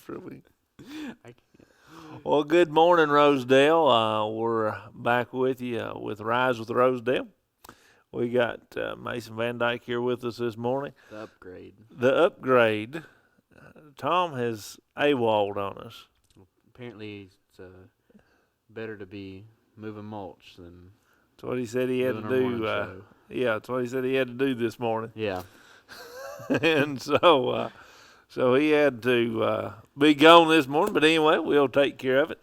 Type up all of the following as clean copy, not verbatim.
for a week. I can't. Well, good morning, Rosedale. We're back with you with Rise with Rosedale. We got Mason Van Dyke here with us this morning. The upgrade. The upgrade. Tom has AWOL'd on us. Apparently, it's better to be moving mulch than That's what he said he had doing to our morning do. show. Yeah, that's what he said he had to do this morning. Yeah. And so he had to be gone this morning. But anyway, we'll take care of it.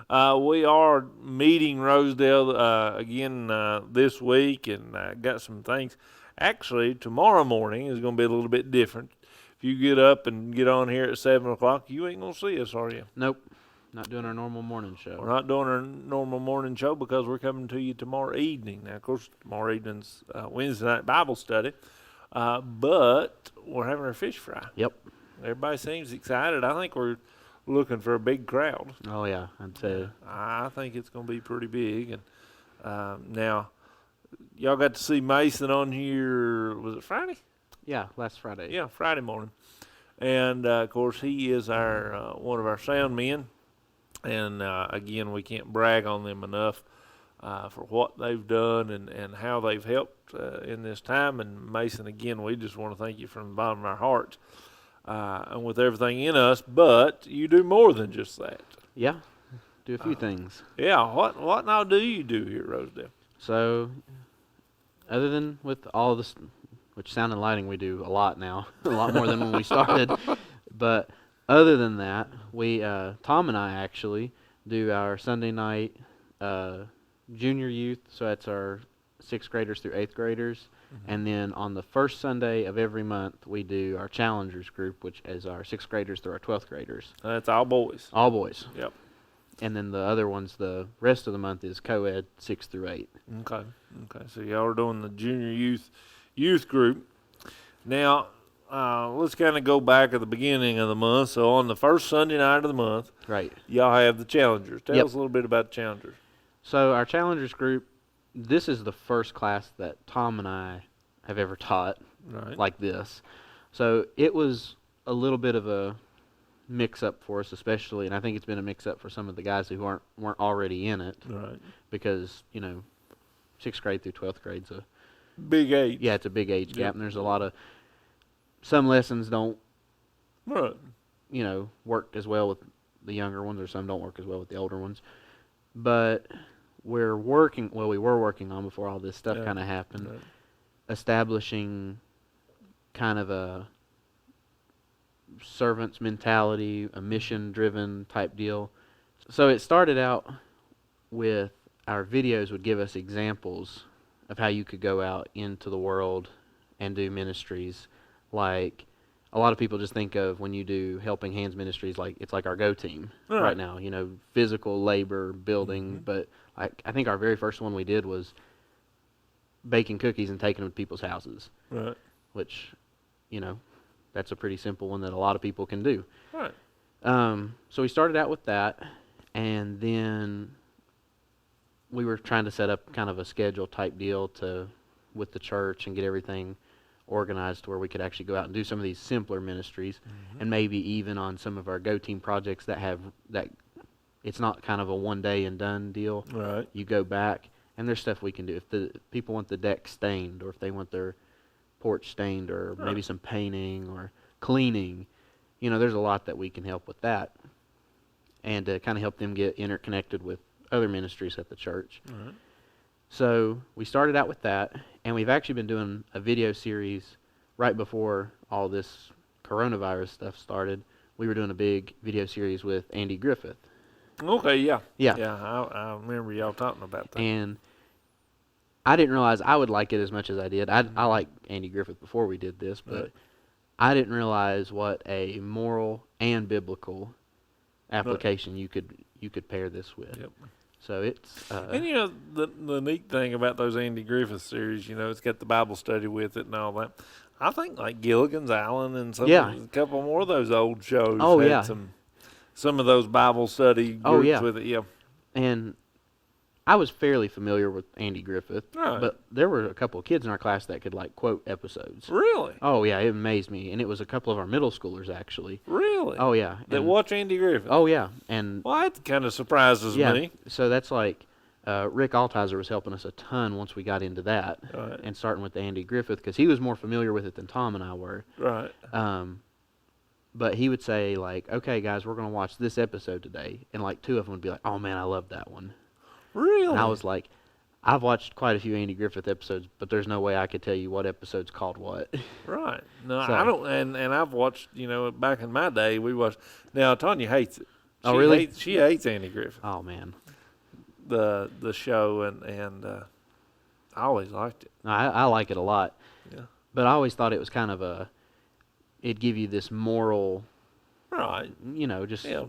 We are meeting Rosedale again this week, and got some things. Actually, tomorrow morning is going to be a little bit different. If you get up and get on here at 7 o'clock, you ain't going to see us, are you? Nope. Not doing our normal morning show. We're not doing our normal morning show because we're coming to you tomorrow evening. Now, of course, tomorrow evening's Wednesday night Bible study, but we're having our fish fry. Yep. Everybody seems excited. I think we're looking for a big crowd. Oh, yeah. I'd say. I think it's going to be pretty big. And now, y'all got to see Mason on here, was it Friday? Yeah, last Friday. Yeah, Friday morning. And, of course, he is our one of our sound men. And, again, we can't brag on them enough for what they've done and how they've helped in this time. And, Mason, again, we just want to thank you from the bottom of our hearts and with everything in us. But you do more than just that. Yeah. Do a few things. Yeah. What now do you do here at Rosedale? So, other than with all of this, which sound and lighting we do a lot now, a lot more than when we started, but other than that, we Tom and I actually do our Sunday night junior youth, so that's our 6th graders through 8th graders, and then on the first Sunday of every month, we do our challengers group, which is our 6th graders through our 12th graders. That's all boys. All boys. Yep. And then the other ones, the rest of the month is co-ed 6 through 8. Okay. So y'all are doing the junior youth group. Now, let's kind of go back at the beginning of the month. So on the first Sunday night of the month, Right. y'all have the challengers. Tell Yep. us a little bit about the challengers. So our challengers group, this is the first class that Tom and I have ever taught Right. like this. So it was a little bit of a mix-up for us, especially, and I think it's been a mix-up for some of the guys who weren't already in it, Right. because 6th grade through 12th grade's a Big age. yeah, it's a big age Yep. gap, and there's a lot of some lessons don't Right. work as well with the younger ones, or some don't work as well with the older ones. But we were working on before all this stuff Yeah. kind of happened, Right. establishing kind of a servant's mentality, a mission-driven type deal. So it started out with our videos would give us examples of how you could go out into the world and do ministries. Like, a lot of people just think of when you do Helping Hands ministries, like it's like our Go team right now, physical labor, building. But I think our very first one we did was baking cookies and taking them to people's houses. Right. Which, that's a pretty simple one that a lot of people can do. Right. So we started out with that, and then we were trying to set up kind of a schedule type deal with the church and get everything organized to where we could actually go out and do some of these simpler ministries, and maybe even on some of our Go team projects that it's not kind of a one day and done deal. Right. You go back, and there's stuff we can do. If the people want the deck stained, or if they want their porch stained, or maybe some painting or cleaning, there's a lot that we can help with that, and to kind of help them get interconnected with other ministries at the church. Right. So we started out with that, and we've actually been doing a video series right before all this coronavirus stuff started. We were doing a big video series with Andy Griffith. Okay. Yeah. Yeah. Yeah. I remember y'all talking about that. And I didn't realize I would like it as much as I did. I liked Andy Griffith before we did this, but Right. I didn't realize what a moral and biblical application you could pair this with. Yep. So it's And the neat thing about those Andy Griffith series, it's got the Bible study with it and all that. I think like Gilligan's Island and a couple more of those old shows had some of those Bible study groups with it. Yeah. And I was fairly familiar with Andy Griffith, Right. but there were a couple of kids in our class that could like quote episodes. Really? Oh yeah, it amazed me, and it was a couple of our middle schoolers actually. Really? Oh yeah, That watch Andy Griffith? oh yeah, and Well, that kind of surprises yeah. me. So that's like Rick Altizer was helping us a ton once we got into that, Right. and starting with the Andy Griffith because he was more familiar with it than Tom and I were. Right. But he would say like, "Okay, guys, we're gonna watch this episode today," and like two of them would be like, "Oh man, I love that one." Really? And I was like, "I've watched quite a few Andy Griffith episodes, but there's no way I could tell you what episode's called what." Right. No, So- I don't. And I've watched. Back in my day, we watched. Now Tanya hates it. Oh, really? She hates Andy Griffith, Oh man, the show, and I always liked it. no, I like it a lot. Yeah. But I always thought it was kind of it'd give you this moral, Right. just Yeah.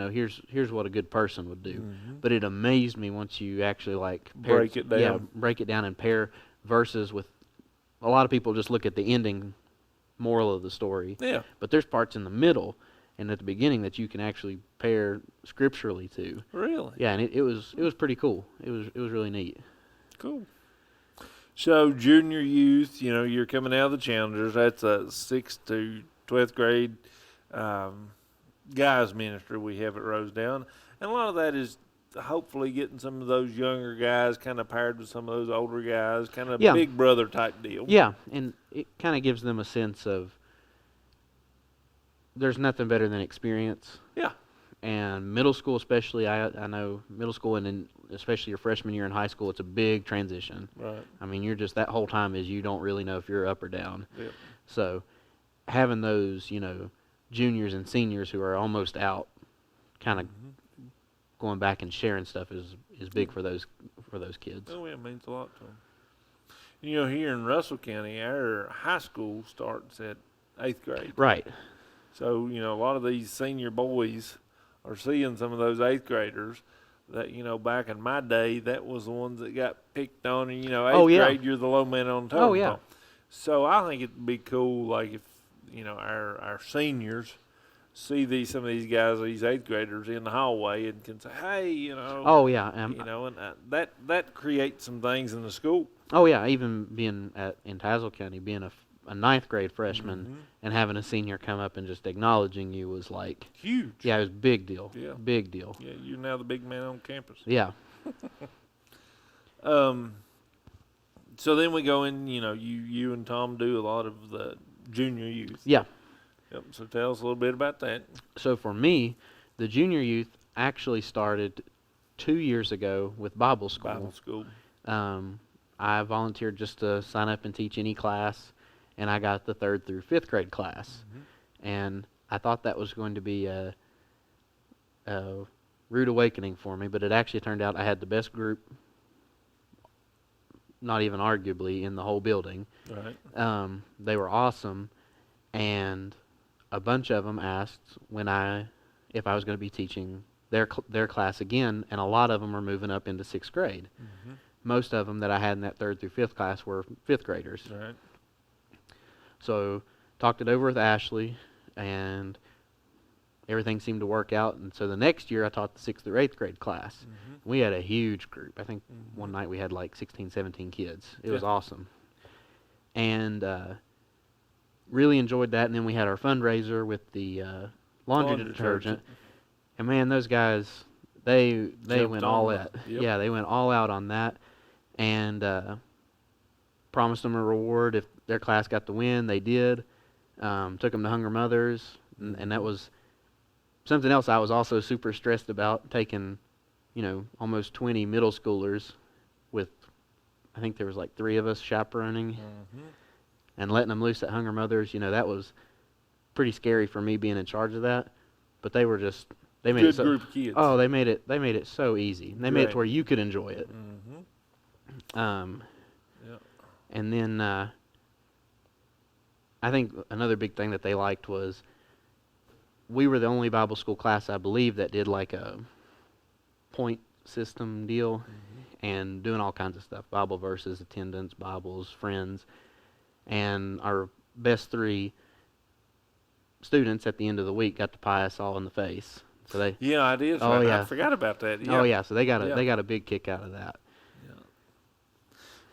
here's what a good person would do. Mhm. But it amazed me once you actually like Break it down. Yeah, break it down and pair verses with. A lot of people just look at the ending moral of the story, Yeah. but there's parts in the middle and at the beginning that you can actually pair scripturally to. Really. Yeah, and it was pretty cool. It was really neat. Cool. So junior youth, you're coming out of the Challengers. That's a 6th to 12th grade guys ministry we have at Rosedale, and a lot of that is hopefully getting some of those younger guys kind of paired with some of those older guys, kind of Yeah. big brother type deal. Yeah, and it kind of gives them a sense of there's nothing better than experience. Yeah. And middle school especially, I know middle school and then especially your freshman year in high school, it's a big transition. Right. I mean, you're just that whole time is you don't really know if you're up or down. Yep. So having those, juniors and seniors who are almost out kind of Mhm. going back and sharing stuff is big for those kids. Oh, yeah, it means a lot to them. Here in Russell County, our high school starts at 8th grade. Right. So, a lot of these senior boys are seeing some of those 8th graders that, back in my day, that was the ones that got picked on. And, 8th Oh, yeah. grade, you're the low man on top. Oh, yeah. So I think it'd be cool, like, if, our seniors see some of these guys, these 8th graders in the hallway and can say, hey, Oh yeah. and that creates some things in the school. Oh yeah. Even being in Tazewell County, being a 9th grade freshman Mhm. and having a senior come up and just acknowledging you was like, Huge. yeah, it was a big deal. Yeah. Big deal. Yeah, you're now the big man on campus. Yeah. So then we go in, you and Tom do a lot of the junior youth. Yeah. Yep. So tell us a little bit about that. So for me, the junior youth actually started 2 years ago with Bible school. Bible school. I volunteered just to sign up and teach any class, and I got the 3rd through 5th grade class. And I thought that was going to be a rude awakening for me, but it actually turned out I had the best group, not even arguably, in the whole building. Right. They were awesome, and a bunch of them asked if I was going to be teaching their class again, and a lot of them are moving up into 6th grade. Mm-hmm. Most of them that I had in that 3rd through 5th class were 5th graders. Right. So talked it over with Ashley, and everything seemed to work out. And so the next year I taught the 6th through 8th grade class. Mm-hmm. We had a huge group. I think Mhm. one night we had like 16, 17 kids. It was Yeah. awesome. And really enjoyed that. And then we had our fundraiser with the laundry detergent. And man, those guys, they Jumped went on all that. out. Yep. Yeah, they went all out on that. And promised them a reward if their class got the win. They did. Took them to Hunger Mothers, and that was something else I was also super stressed about, taking, almost 20 middle schoolers with, I think there was like 3 of us chaperoning, Mm-hmm. and letting them loose at Hunger Mothers. That was pretty scary for me being in charge of that. But they were just, they made Good it so, group of kids. oh, they made it so easy. They made it Right. to where you could enjoy it. Mm-hmm. Yep. And then I think another big thing that they liked was we were the only Bible school class, I believe, that did like a point system deal and doing all kinds of stuff. Bible verses, attendance, Bibles, friends. And our best 3 students at the end of the week got to pie us all in the face. So they. Yeah, I did. Oh, yeah. I forgot about that. Yeah. Oh yeah. So they got Yeah. a big kick out of that. Yeah.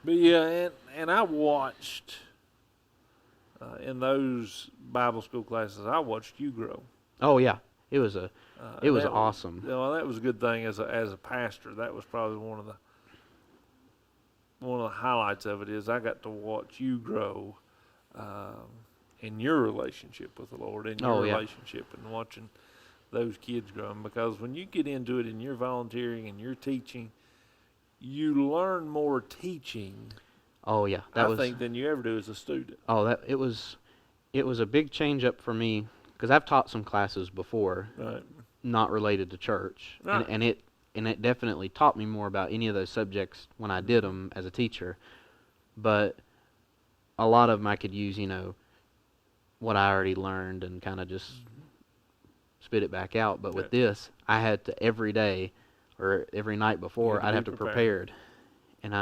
But yeah, and I watched in those Bible school classes. I watched you grow. Oh yeah. It was That awesome. that was a good thing as a pastor. That was probably one of the highlights of it is I got to watch you grow in your relationship with the Lord, in your relationship, and watching those kids growing. Because when you get into it and you're volunteering and you're teaching, you learn more teaching. Oh yeah, I think than you ever do as a student. Oh, it was a big change up for me because I've taught some classes before, Right. not related to church, Right. and it definitely taught me more about any of those subjects when I did them as a teacher. But a lot of them I could use, what I already learned and kind of just spit it back out. But with this, I had to every day or every night before, I'd have to prepared. And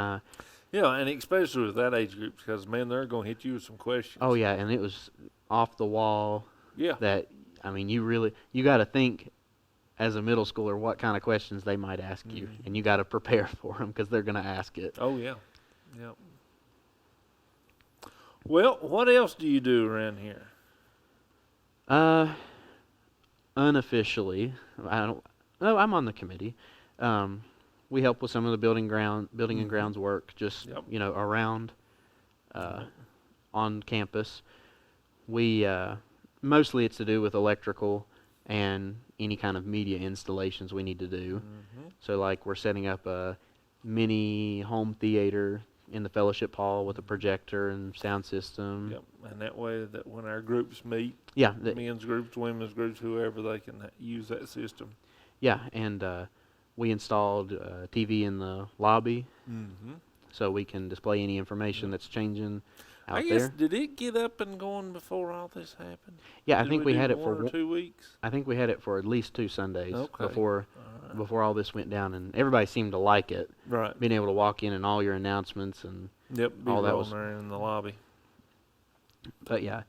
yeah, and especially with that age group, because man, they're going to hit you with some questions. Oh yeah, and it was off the wall. Yeah. That you got to think as a middle schooler what kind of questions they might ask you, and you got to prepare for them because they're going to ask it. Oh yeah, yeah. Well, what else do you do around here? Unofficially, I'm on the committee. We help with some of the building and grounds work, just around on campus. We mostly it's to do with electrical and any kind of media installations we need to do. So like we're setting up a mini home theater in the fellowship hall with a projector and sound system. Yep, and that way that when our groups meet, men's groups, women's groups, whoever, they can use that system. Yeah, and we installed TV in the lobby, so we can display any information that's changing out I guess, there. Did it get up and going before all this happened? Yeah, I think we had it for 1 or 2 weeks. I think we had it for at least 2 Sundays before all this went down, and everybody seemed to like it. Right. Being able to walk in and all your announcements and all that was there in the lobby. But yeah,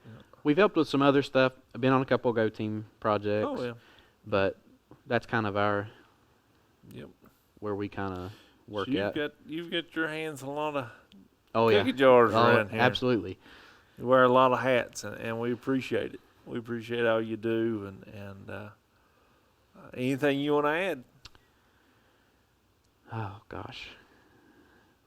we've helped with some other stuff. I've been on a couple of Go Team projects. Oh yeah. But that's kind of our Yep. where we kind of work at. You've got your hands in a lot of cookie cookie jars around here. Absolutely. You wear a lot of hats, and we appreciate it. We appreciate all you do, and anything you want to add? Oh gosh.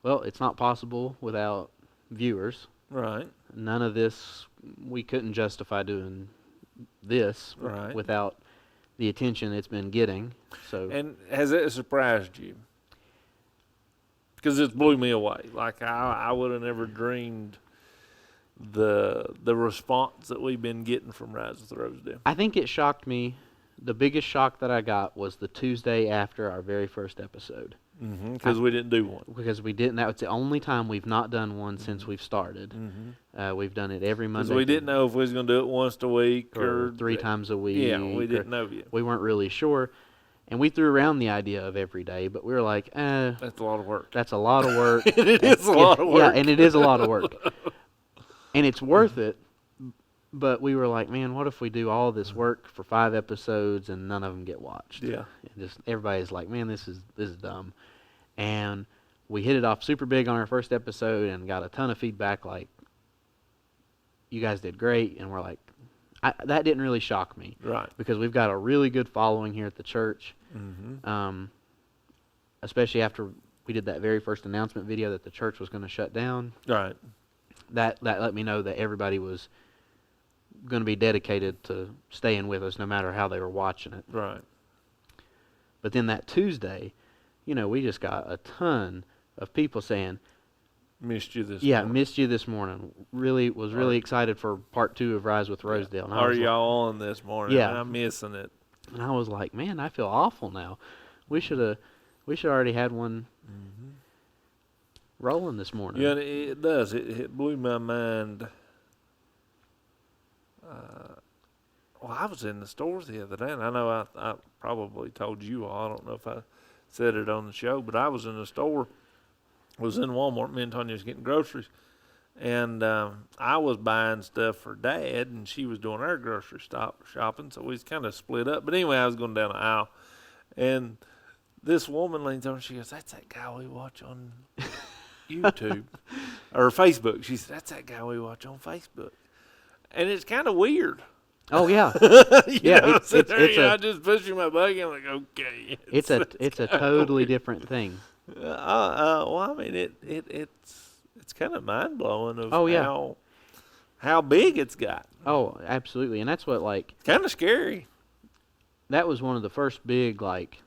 Well, it's not possible without viewers. Right. None of this, we couldn't justify doing this without the attention it's been getting. So. And has it surprised you? Because it blew me away. Like I would have never dreamed the response that we've been getting from Rise with Rosedale. I think it shocked me. The biggest shock that I got was the Tuesday after our very first episode. Because we didn't do one. Because we didn't. That was the only time we've not done one since we've started. We've done it every Monday. Because we didn't know if we was going to do it once a week or 3 times a week. Yeah, we didn't know yet. We weren't really sure. And we threw around the idea of every day, but we were like, that's a lot of work. That's a lot of work. And it is a lot of work. Yeah, and it is a lot of work. And it's worth it. But we were like, man, what if we do all this work for 5 episodes and none of them get watched? Yeah. And just everybody's like, man, this is dumb. And we hit it off super big on our first episode and got a ton of feedback like, you guys did great. And we're like, that didn't really shock me. Right. Because we've got a really good following here at the church. Especially after we did that very first announcement video that the church was going to shut down. Right. That let me know that everybody was going to be dedicated to staying with us no matter how they were watching it. Right. But then that Tuesday, we just got a ton of people saying, missed you this morning. morning. Missed you this morning. Really excited for part 2 of Rise with Rosedale. Are y'all on this morning? Yeah. I'm missing it. And I was like, man, I feel awful now. We should already had one rolling this morning. Yeah, it does. It blew my mind. I was in the stores the other day, and I know I probably told you all. I don't know if I said it on the show, but I was in the store. Was in Walmart. Me and Tanya was getting groceries, And I was buying stuff for Dad, and she was doing her grocery shopping, so we was kind of split up. But anyway, I was going down the aisle, and this woman leans over and she goes, "That's that guy we watch on YouTube or Facebook." She said, "That's that guy we watch on Facebook." And it's kind of weird. Oh yeah, yeah. I just pushing my buggy. I'm like, okay. It's a totally different thing. Well, I mean, it's kind of mind blowing of Oh yeah, how big it's got. Oh, absolutely, and that's what like kind of scary. That was one of the first big like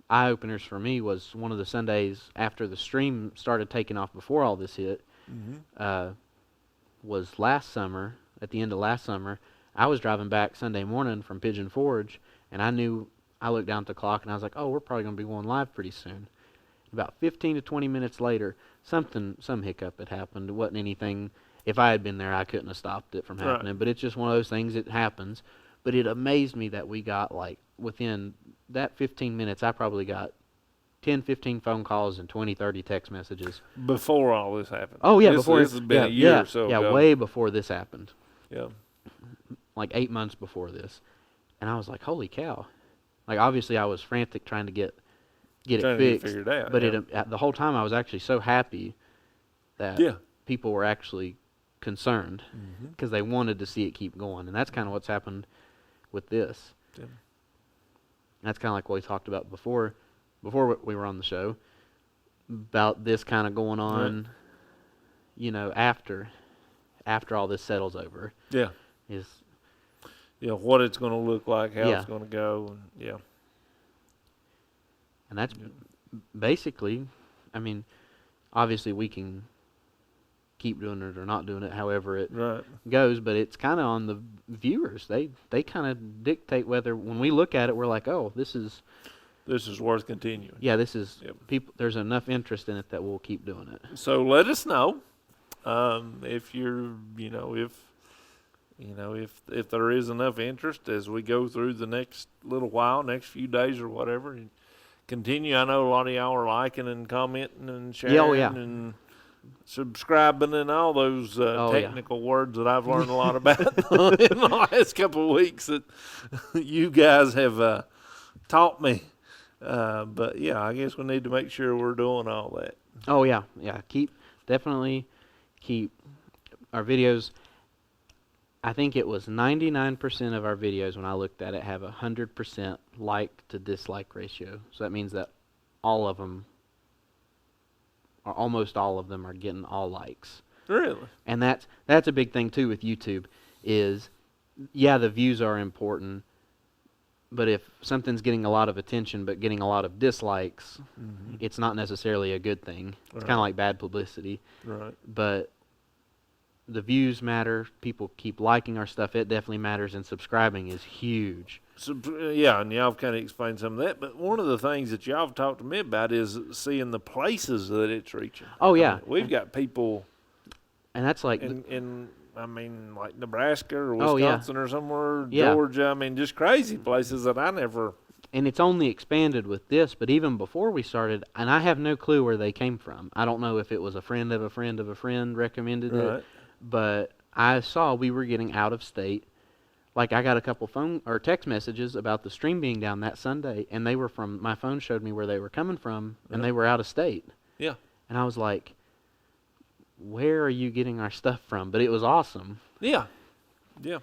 eye openers for me. Was one of the Sundays after the stream started taking off before all this hit. Was last summer. At the end of last summer, I was driving back Sunday morning from Pigeon Forge, and I looked down at the clock, and I was like, oh, we're probably going to be going live pretty soon. About 15 to 20 minutes later, some hiccup had happened. It wasn't anything. If I had been there, I couldn't have stopped it from happening. Right. But it's just one of those things that happens. But it amazed me that we got, like, within that 15 minutes, I probably got 10, 15 phone calls and 20, 30 text messages. Before all this happened. Oh, yeah. This has been a year or so ago. Yeah, way before this happened. Yeah. Like 8 months before this. And I was like, holy cow. Like, obviously, I was frantic trying to get it fixed. Figured out, but the whole time, I was actually so happy that people were actually concerned because they wanted to see it keep going. And that's kind of what's happened with this. Yeah. That's kind of like what we talked about before we were on the show, about this kind of going on, after all this settles over. Yeah. What it's going to look like, how it's going to go, and And that's basically, I mean, obviously we can keep doing it or not doing it, however it goes, but it's kind of on the viewers. They kind of dictate whether, when we look at it, we're like, oh, this is worth continuing. Yeah, this is people. There's enough interest in it that we'll keep doing it. So let us know if you're, if there is enough interest as we go through the next little while, next few days or whatever. And continue. I know a lot of y'all are liking and commenting and sharing and subscribing and all those technical words that I've learned a lot about in the last couple of weeks that you guys have taught me. But I guess we need to make sure we're doing all that. Oh yeah. Definitely keep our videos. I think it was 99% of our videos when I looked at it have 100% like to dislike ratio. So that means that all of them, or almost all of them, are getting all likes. Really? And that's a big thing too with YouTube is, the views are important, but if something's getting a lot of attention but getting a lot of dislikes, it's not necessarily a good thing. It's kind of like bad publicity. Right. But the views matter. People keep liking our stuff. It definitely matters, and subscribing is huge. So, and y'all have kind of explained some of that. But one of the things that y'all have talked to me about is seeing the places that it's reaching. Oh, yeah. We've got people, and that's like like Nebraska or Wisconsin or somewhere, Georgia. I mean, just crazy places that I never. And it's only expanded with this, but even before we started, and I have no clue where they came from. I don't know if it was a friend of a friend of a friend recommended it, but I saw we were getting out of state. Like, I got a couple phone or text messages about the stream being down that Sunday, and they were from, my phone showed me where they were coming from, and they were out of state. Yeah. And I was like, where are you getting our stuff from? But it was awesome. Yeah. Yeah.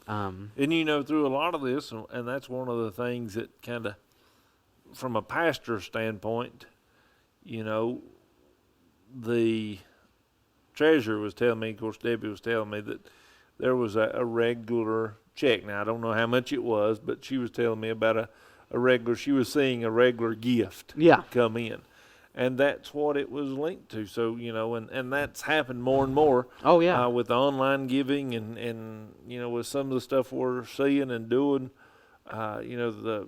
And through a lot of this, and that's one of the things that kind of, from a pastor standpoint, the treasurer was telling me, of course, Debbie was telling me that there was a regular check. Now, I don't know how much it was, but she was telling me about she was seeing a regular gift come in. And that's what it was linked to. So, and that's happened more and more. Oh, yeah. With online giving and with some of the stuff we're seeing and doing, the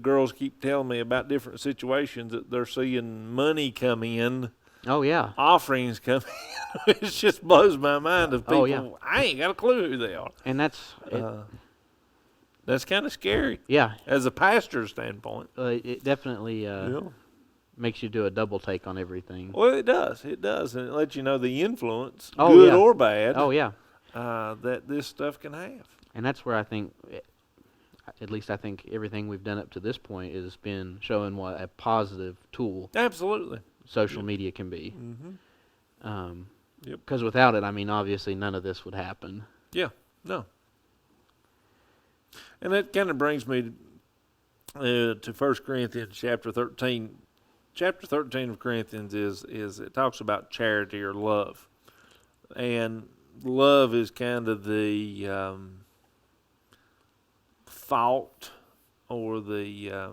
girls keep telling me about different situations that they're seeing money come in. Oh, yeah. Offerings come in. It just blows my mind of people. Oh, yeah. I ain't got a clue who they are. And that's kind of scary. Yeah. As a pastor's standpoint. It definitely... makes you do a double take on everything. Well, it does. It does, and it lets you know the influence, Oh, good yeah. or bad, Oh yeah, that this stuff can have. and that's where I think, at least I think everything we've done up to this point has been showing what a positive tool Absolutely. social media can be. Mm-hmm. Yep. Because without it, I mean, obviously none of this would happen. Yeah. No. And that kind of brings me to 1 Corinthians chapter 13. Chapter 13 of Corinthians is it talks about charity or love. And love is kind of the thought or the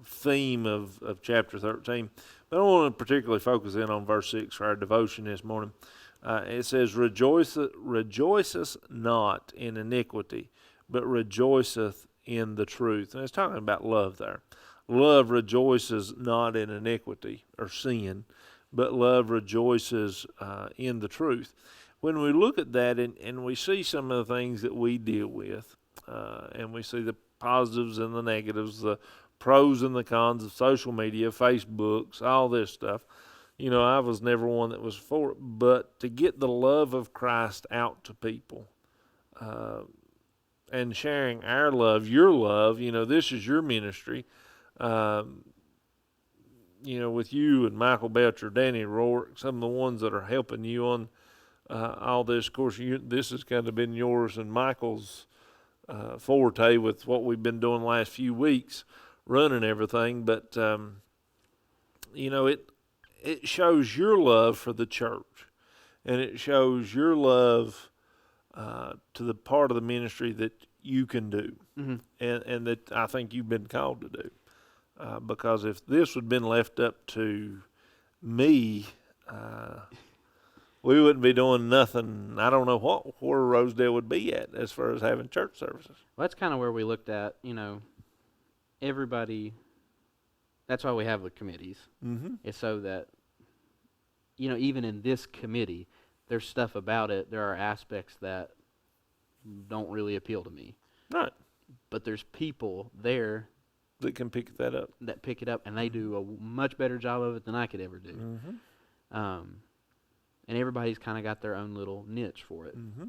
theme of chapter 13. But I want to particularly focus in on verse 6 for our devotion this morning. It says, rejoiceth not in iniquity, but rejoiceth in the truth. And it's talking about love there. Love rejoices not in iniquity or sin, but love rejoices in the truth. When we look at that and we see some of the things that we deal with, and we see the positives and the negatives, the pros and the cons of social media, Facebooks, all this stuff. You know, I was never one that was for it, but to get the love of Christ out to people, and sharing our love, your love, you know, this is your ministry, you know, with you and Michael Belcher, Danny Rourke, some of the ones that are helping you on all this. Of course, this has kind of been yours and Michael's forte with what we've been doing the last few weeks, running everything. But, you know, it shows your love for the church, and it shows your love to the part of the ministry that you can do, and that I think you've been called to do. Because if this had been left up to me, we wouldn't be doing nothing. I don't know where Rosedale would be at as far as having church services. Well, that's kind of where we looked at, everybody. That's why we have the committees. Mm-hmm. It's so that, even in this committee, there's stuff about it. There are aspects that don't really appeal to me. Right. But there's people there that can pick that up. That pick it up, and they do a much better job of it than I could ever do. Mm-hmm. And everybody's kind of got their own little niche for it. Mm-hmm.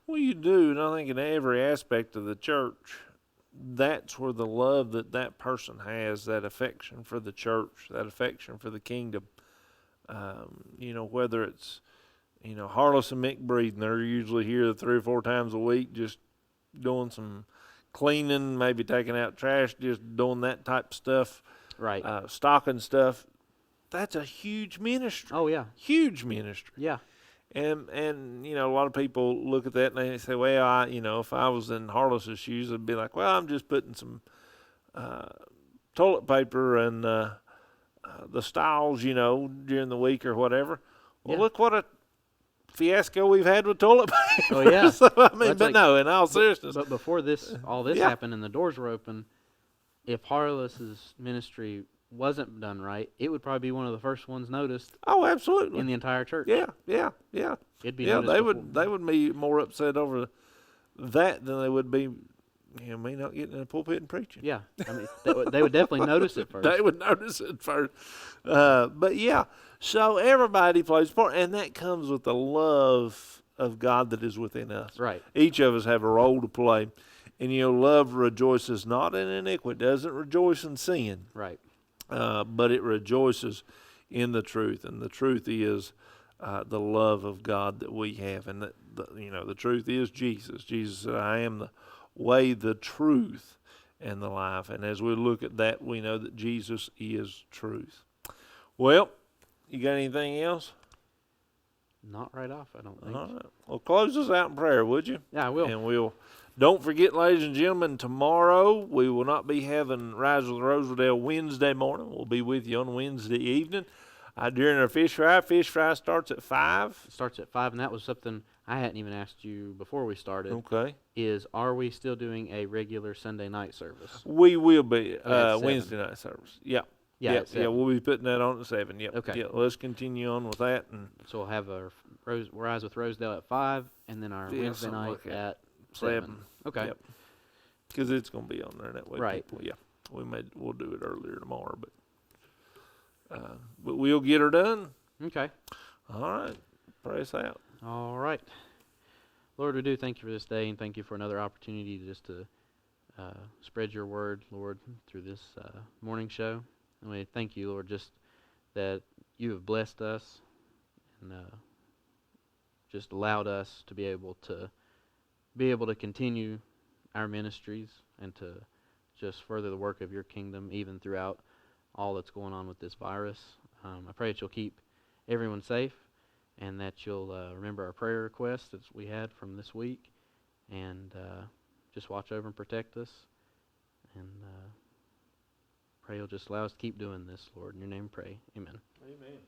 Well, you do, and I think in every aspect of the church, that's where the love that person has, that affection for the church, that affection for the kingdom. Whether it's, Harless and Mick Breeden, they're usually here 3 or 4 times a week, just doing some cleaning, maybe taking out trash, just doing that type of stuff. Right. Stocking stuff. That's a huge ministry. Oh, yeah. Huge ministry. Yeah. And a lot of people look at that and they say, well, if I was in Harless's shoes, I'd be like, well, I'm just putting some toilet paper and the stalls, during the week or whatever. Well, look what a fiasco we've had with toilet paper. Oh, yeah. So, no, in all seriousness. But before all this happened and the doors were open, if Harless's ministry wasn't done right, it would probably be one of the first ones noticed. Oh, absolutely. In the entire church. Yeah. It'd be they would be more upset over that than they would be, me not getting in the pulpit and preaching. Yeah, I mean, they would definitely notice it first. They would notice it first. But yeah, so everybody plays a part, and that comes with the love of God that is within us. Right. Each of us have a role to play, and love rejoices not in iniquity, doesn't rejoice in sin. Right. But it rejoices in the truth, and the truth is the love of God that we have, and the truth is Jesus. Jesus said, "I am the way, the truth, and the life." And as we look at that, we know that Jesus is truth. Well, you got anything else? Not right off, I don't think. All right. Well, close us out in prayer, would you? Yeah, I will. And don't forget, ladies and gentlemen, tomorrow we will not be having Rise with Rosedale Wednesday morning. We'll be with you on Wednesday evening. During our fish fry starts at 5. It starts at 5, and that was something I hadn't even asked you before we started. Okay. Are we still doing a regular Sunday night service? We will be Wednesday night service. Yeah. Yeah, we'll be putting that on at 7. Yep. Okay. Yeah, let's continue on with that. And so we'll have our Rise with Rosedale at 5, and then our Wednesday night at 7. Okay. Because it's going to be on there that way. Right. People, yeah. We'll do it earlier tomorrow, but we'll get her done. Okay. All right. Pray us out. All right. Lord, we do thank you for this day, and thank you for another opportunity to spread your word, Lord, through this morning show. And we thank you, Lord, just that you have blessed us and just allowed us to be able to continue our ministries and to just further the work of your kingdom, even throughout all that's going on with this virus. I pray that you'll keep everyone safe, and that you'll remember our prayer requests that we had from this week, and just watch over and protect us, and pray you'll just allow us to keep doing this, Lord. In your name pray. Amen. Amen.